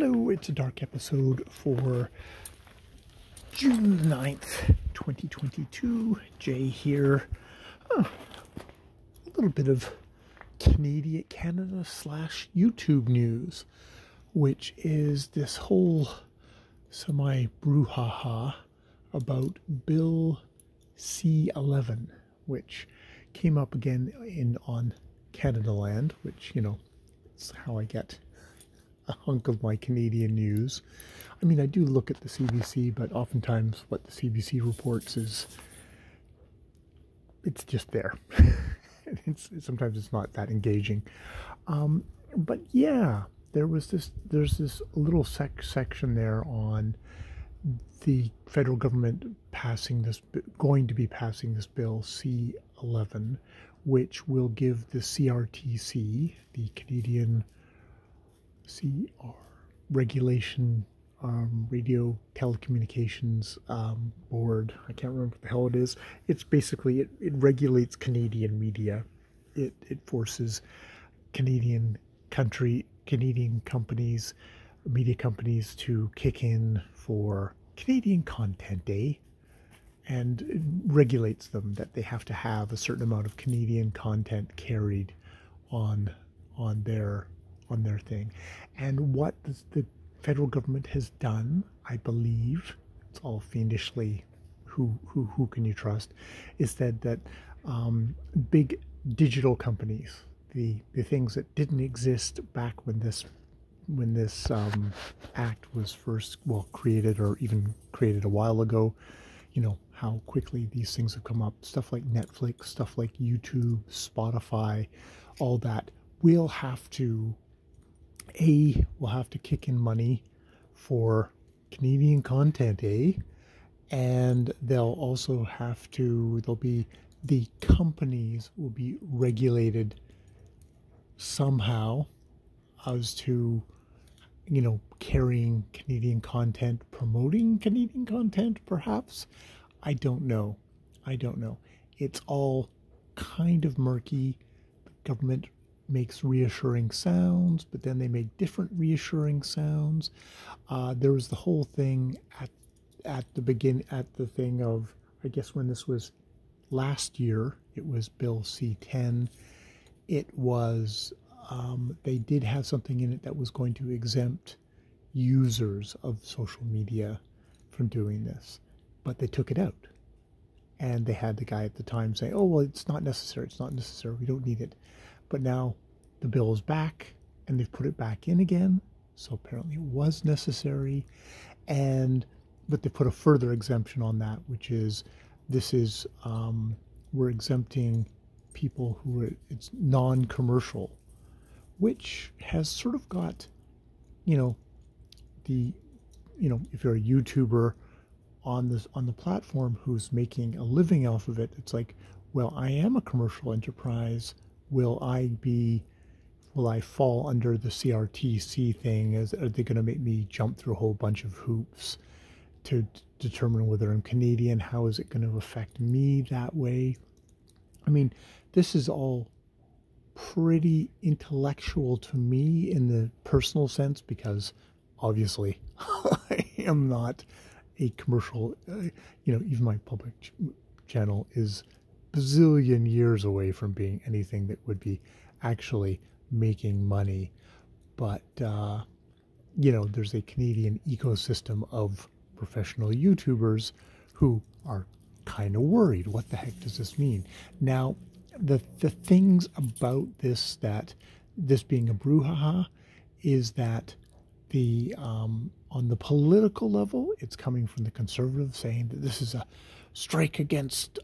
Hello, it's a dark episode for June 9th, 2022. Jay here. A little bit of Canada / YouTube news, which is this whole semi-brouhaha about Bill C-11, which came up again on Canada land, which, you know, it's how I get a hunk of my Canadian news. I mean, I do look at the CBC, but oftentimes what the CBC reports is, it's just there. Sometimes it's not that engaging. But yeah, there's this little section there on the federal government going to be passing this bill C-11, which will give the CRTC, the Canadian Regulation Radio Telecommunications Board. I can't remember what the hell it is. It's basically, it regulates Canadian media. It forces Canadian companies, media companies to kick in for Canadian Content Day, and it regulates them that they have to have a certain amount of Canadian content carried on their thing. And what the federal government has done, I believe, it's all fiendishly who can you trust, is that big digital companies, the things that didn't exist back when this act was first created, or even created a while ago, you know how quickly these things have come up, stuff like Netflix, stuff like YouTube, Spotify, all that will have to kick in money for Canadian content, and the companies will be regulated somehow as to, you know, carrying Canadian content, promoting Canadian content, perhaps. I don't know. It's all kind of murky. The government makes reassuring sounds, but then they make different reassuring sounds. There was the whole thing at the thing of, I guess when this was last year, it was Bill C-10. It was, they did have something in it that was going to exempt users of social media from doing this, but they took it out. And they had the guy at the time say, oh, well, it's not necessary, we don't need it. But now the bill is back, and they've put it back in again, so apparently it was necessary. But they put a further exemption on that, which is, we're exempting people it's non-commercial, which has sort of got, if you're a YouTuber on the platform who's making a living off of it, it's like, well, I am a commercial enterprise. Will I fall under the CRTC thing? Are they going to make me jump through a whole bunch of hoops to determine whether I'm Canadian? How is it going to affect me that way? I mean, this is all pretty intellectual to me in the personal sense, because obviously I am not a commercial, even my public channel is bazillion years away from being anything that would be actually making money. But, there's a Canadian ecosystem of professional YouTubers who are kind of worried. What the heck does this mean? Now, the things about this being a brouhaha is that on the political level, it's coming from the Conservatives saying that this is a strike against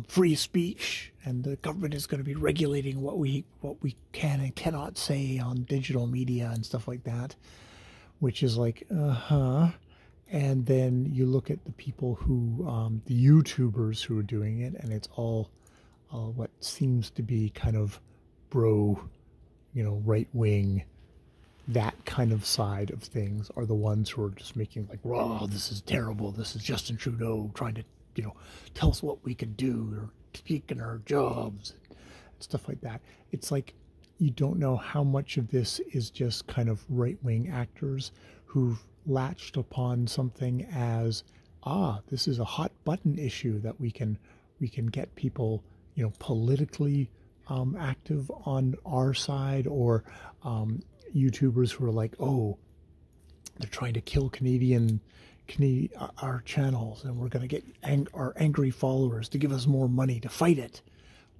free speech, and the government is going to be regulating what we can and cannot say on digital media and stuff like that, which is like, And then you look at the people who, the YouTubers who are doing it, and it's all what seems to be kind of right wing. That kind of side of things are the ones who are just making like, "Raw, this is terrible. This is Justin Trudeau trying to, tell us what we can do, or taking our jobs," and stuff like that. It's like, you don't know how much of this is just kind of right-wing actors who've latched upon something as, this is a hot button issue that we can get people, politically active on our side, or YouTubers who are like, oh, they're trying to kill our channels, and we're going to get our angry followers to give us more money to fight it,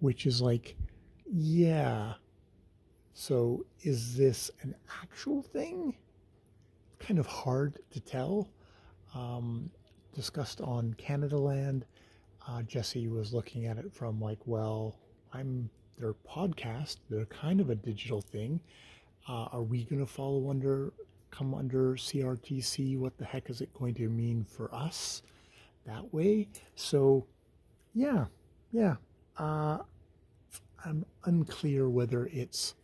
which is like, yeah. So is this an actual thing? Kind of hard to tell. Discussed on Canada Land. Jesse was looking at it from like, well, their podcast. They're kind of a digital thing. Are we going to come under CRTC? What the heck is it going to mean for us that way? So, yeah. I'm unclear whether it's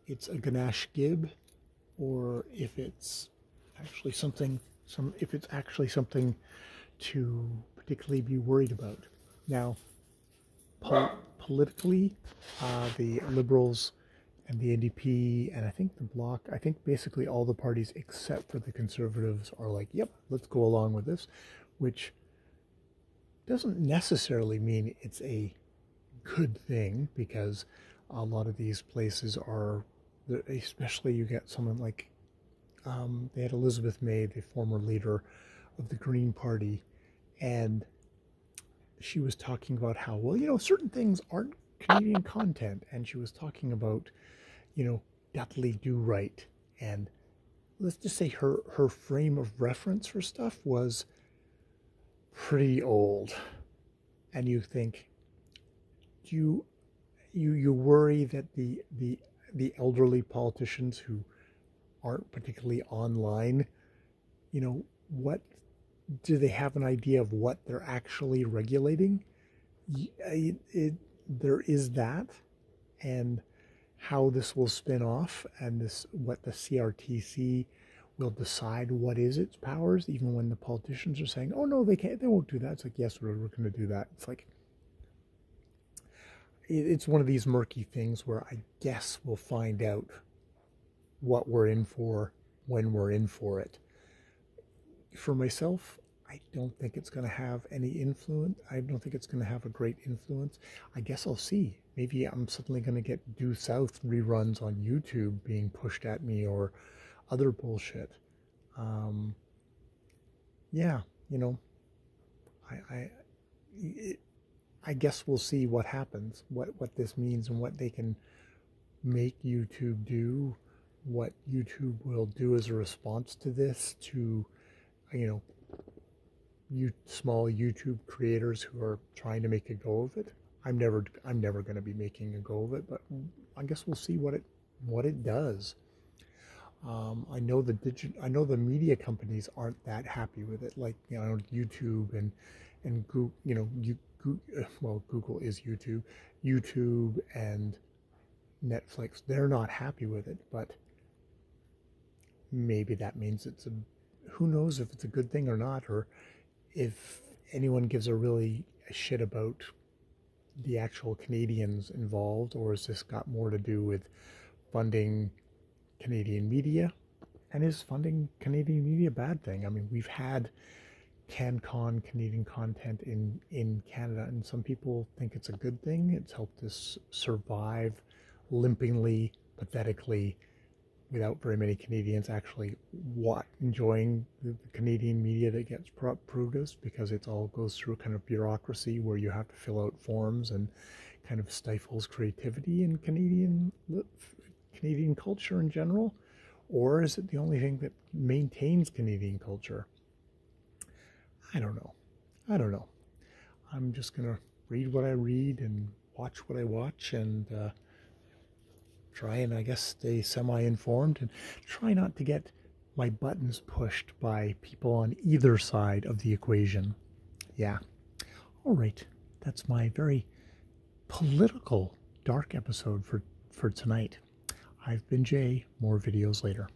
a Ganesh Gibb, or if it's actually something to particularly be worried about. Now, politically, the Liberals and the NDP, and I think the Bloc, I think basically all the parties except for the Conservatives are like, yep, let's go along with this, which doesn't necessarily mean it's a good thing, because a lot of these places are, especially you get someone like, they had Elizabeth May, the former leader of the Green Party, and she was talking about how, well, certain things aren't Canadian content, and she was talking about, Dudley Do Right, and let's just say her frame of reference for stuff was pretty old, and you think, you worry that the elderly politicians who aren't particularly online, what do they have an idea of what they're actually regulating? There is that, and how this will spin off, and what the CRTC will decide what is its powers, even when the politicians are saying, oh no, they won't do that. It's like, yes, we're going to do that. It's like, it's one of these murky things where I guess we'll find out what we're in for when we're in for it. For myself, I don't think it's going to have any influence. I don't think it's going to have a great influence. I guess I'll see. Maybe I'm suddenly going to get Due South reruns on YouTube being pushed at me, or other bullshit. Yeah, I guess we'll see what happens, what this means, and what they can make YouTube do, what YouTube will do as a response to this, to, small YouTube creators who are trying to make a go of it. I'm never going to be making a go of it, but I guess we'll see what it does. I know the media companies aren't that happy with it, like, YouTube and Google, Google is YouTube and Netflix. They're not happy with it, but maybe that means who knows if it's a good thing or not, or if anyone gives a shit about the actual Canadians involved, or has this got more to do with funding Canadian media? And is funding Canadian media a bad thing? I mean, we've had CanCon, Canadian content in Canada, and some people think it's a good thing. It's helped us survive limpingly, pathetically, without very many Canadians actually enjoying the Canadian media that gets produced, because it all goes through a kind of bureaucracy where you have to fill out forms, and kind of stifles creativity in Canadian culture in general. Or is it the only thing that maintains Canadian culture? I don't know. I'm just going to read what I read and watch what I watch, and try and, I guess, stay semi-informed, and try not to get my buttons pushed by people on either side of the equation. Yeah. All right. That's my very political, dark episode for tonight. I've been Jay. More videos later.